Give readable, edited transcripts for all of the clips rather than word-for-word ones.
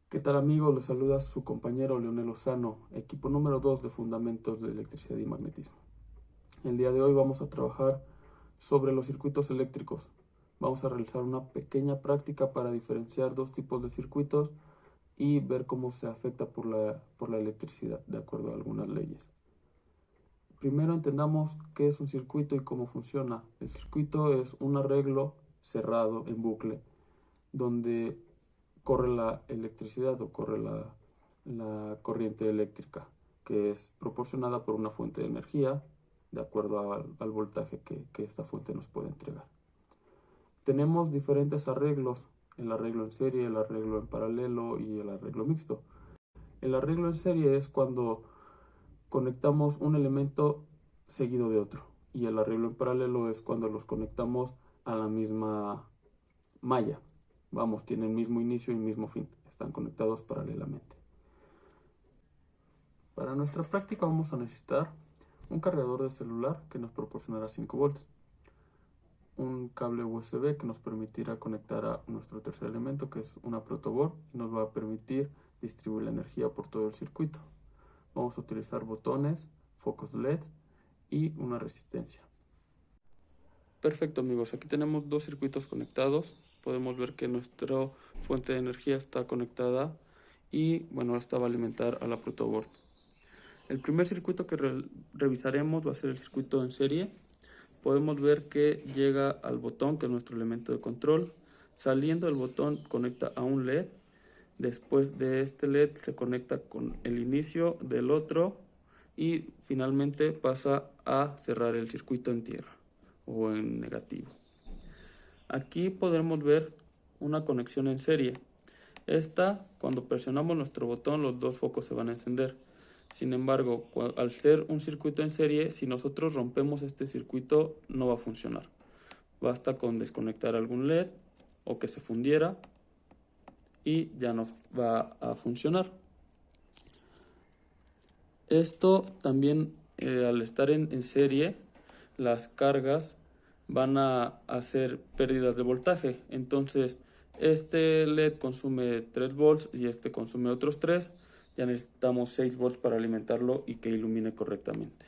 ¿Qué tal amigos? Les saluda su compañero Leonel Lozano, equipo número 2 de Fundamentos de Electricidad y Magnetismo. El día de hoy vamos a trabajar sobre los circuitos eléctricos. Vamos a realizar una pequeña práctica para diferenciar dos tipos de circuitos y ver cómo se afecta por la electricidad, de acuerdo a algunas leyes. Primero entendamos qué es un circuito y cómo funciona. El circuito es un arreglo cerrado en bucle donde corre la electricidad o corre la corriente eléctrica, que es proporcionada por una fuente de energía de acuerdo al voltaje que esta fuente nos puede entregar. Tenemos diferentes arreglos: el arreglo en serie, el arreglo en paralelo y el arreglo mixto. El arreglo en serie es cuando conectamos un elemento seguido de otro, y el arreglo en paralelo es cuando los conectamos a la misma malla. Vamos, tienen mismo inicio y mismo fin, están conectados paralelamente. Para nuestra práctica vamos a necesitar un cargador de celular que nos proporcionará 5 volts, un cable USB que nos permitirá conectar a nuestro tercer elemento, que es una protoboard, y nos va a permitir distribuir la energía por todo el circuito. Vamos a utilizar botones, focos LED y una resistencia. Perfecto amigos, aquí tenemos dos circuitos conectados. Podemos ver que nuestra fuente de energía está conectada y bueno, esta va a alimentar a la protoboard. El primer circuito que revisaremos va a ser el circuito en serie. Podemos ver que llega al botón, que es nuestro elemento de control. Saliendo del botón conecta a un LED. Después de este LED se conecta con el inicio del otro y finalmente pasa a cerrar el circuito en tierra o en negativo. Aquí podremos ver una conexión en serie. Esta, cuando presionamos nuestro botón, los dos focos se van a encender. Sin embargo, al ser un circuito en serie, si nosotros rompemos este circuito, no va a funcionar. Basta con desconectar algún LED o que se fundiera y ya no va a funcionar. Esto también, al estar en serie, las cargas van a hacer pérdidas de voltaje. Entonces, este LED consume 3 volts y este consume otros 3. Ya necesitamos 6 volts para alimentarlo y que ilumine correctamente.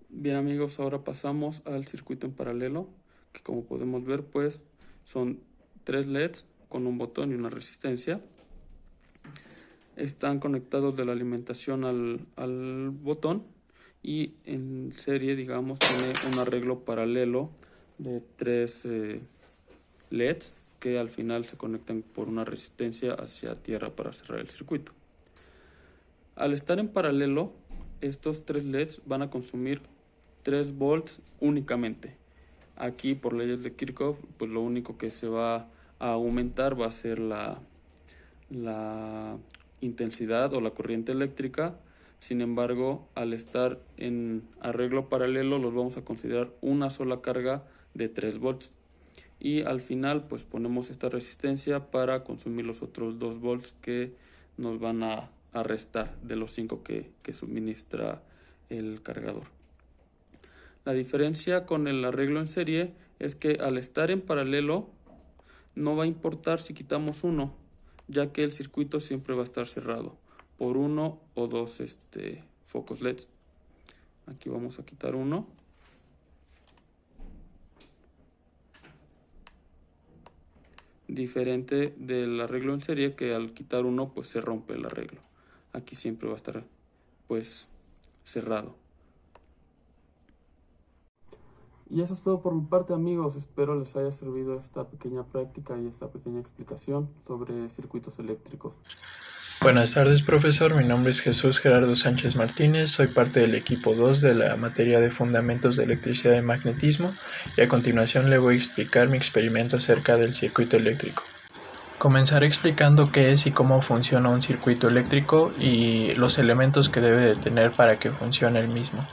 Bien amigos, ahora pasamos al circuito en paralelo, que como podemos ver pues son 3 LEDs con un botón y una resistencia. Están conectados de la alimentación al botón, y en serie, digamos, tiene un arreglo paralelo de 3 LEDs que al final se conectan por una resistencia hacia tierra para cerrar el circuito. Al estar en paralelo, estos 3 LEDs van a consumir 3 volts únicamente. Aquí, por leyes de Kirchhoff, pues lo único que se va a aumentar va a ser la intensidad o la corriente eléctrica. Sin embargo, al estar en arreglo paralelo, los vamos a considerar una sola carga de 3 volts. Y al final, pues ponemos esta resistencia para consumir los otros 2 volts que nos van a restar de los 5 que suministra el cargador. La diferencia con el arreglo en serie es que al estar en paralelo no va a importar si quitamos uno, ya que el circuito siempre va a estar cerrado por uno o dos focos LEDs. Aquí vamos a quitar uno. Diferente del arreglo en serie, que al quitar uno pues se rompe el arreglo. Aquí siempre va a estar pues cerrado. Y eso es todo por mi parte amigos, espero les haya servido esta pequeña práctica y esta pequeña explicación sobre circuitos eléctricos. Buenas tardes, profesor. Mi nombre es Jesús Gerardo Sánchez Martínez. Soy parte del equipo 2 de la materia de Fundamentos de Electricidad y Magnetismo, y a continuación le voy a explicar mi experimento acerca del circuito eléctrico. Comenzaré explicando qué es y cómo funciona un circuito eléctrico y los elementos que debe de tener para que funcione el mismo.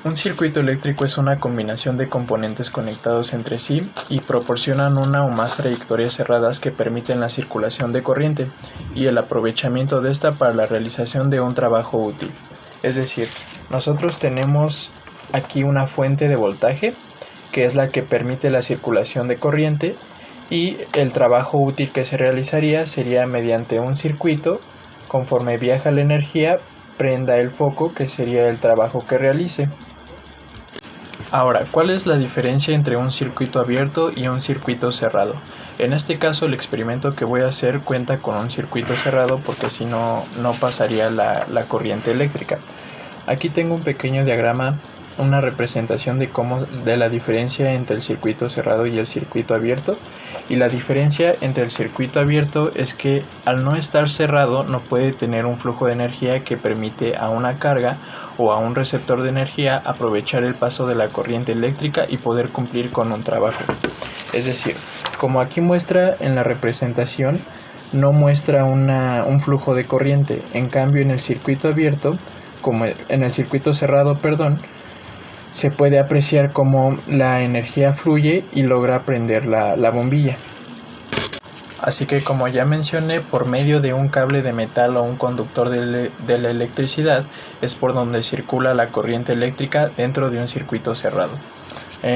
Un circuito eléctrico es una combinación de componentes conectados entre sí y proporcionan una o más trayectorias cerradas que permiten la circulación de corriente y el aprovechamiento de esta para la realización de un trabajo útil. Es decir, nosotros tenemos aquí una fuente de voltaje que es la que permite la circulación de corriente, y el trabajo útil que se realizaría sería mediante un circuito. Conforme viaja la energía, prenda el foco, que sería el trabajo que realice. Ahora, ¿cuál es la diferencia entre un circuito abierto y un circuito cerrado? En este caso, el experimento que voy a hacer cuenta con un circuito cerrado porque si no, no pasaría la corriente eléctrica. Aquí tengo un pequeño diagrama, una representación de la diferencia entre el circuito cerrado y el circuito abierto. Y la diferencia entre el circuito abierto es que al no estar cerrado no puede tener un flujo de energía que permite a una carga o a un receptor de energía aprovechar el paso de la corriente eléctrica y poder cumplir con un trabajo. Es decir, como aquí muestra en la representación, no muestra un flujo de corriente. En cambio, en el circuito abierto, como en el circuito cerrado, se puede apreciar cómo la energía fluye y logra prender la bombilla. Así que, como ya mencioné, por medio de un cable de metal o un conductor de la electricidad es por donde circula la corriente eléctrica dentro de un circuito cerrado.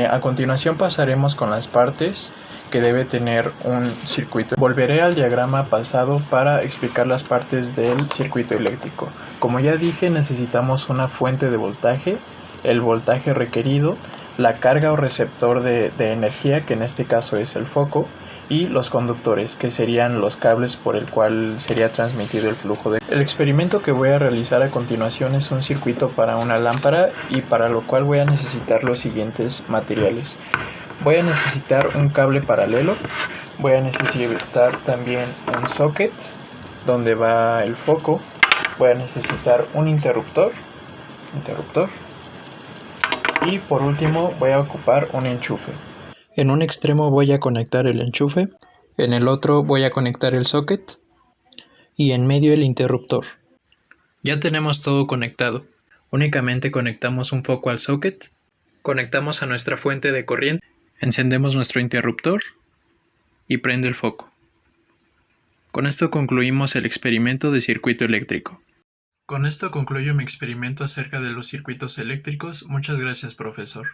A continuación pasaremos con las partes que debe tener un circuito. Volveré al diagrama pasado para explicar las partes del circuito eléctrico. Como ya dije, necesitamos una fuente de voltaje, el voltaje requerido, la carga o receptor de energía, que en este caso es el foco, y los conductores, que serían los cables por el cual sería transmitido el flujo de... El experimento que voy a realizar a continuación es un circuito para una lámpara, y para lo cual voy a necesitar los siguientes materiales. Voy a necesitar un cable paralelo, voy a necesitar también un socket donde va el foco, voy a necesitar un interruptor y por último voy a ocupar un enchufe. En un extremo voy a conectar el enchufe, en el otro voy a conectar el socket y en medio el interruptor. Ya tenemos todo conectado. Únicamente conectamos un foco al socket, conectamos a nuestra fuente de corriente, encendemos nuestro interruptor y prende el foco. Con esto concluimos el experimento de circuito eléctrico. Con esto concluyo mi experimento acerca de los circuitos eléctricos. Muchas gracias, profesor.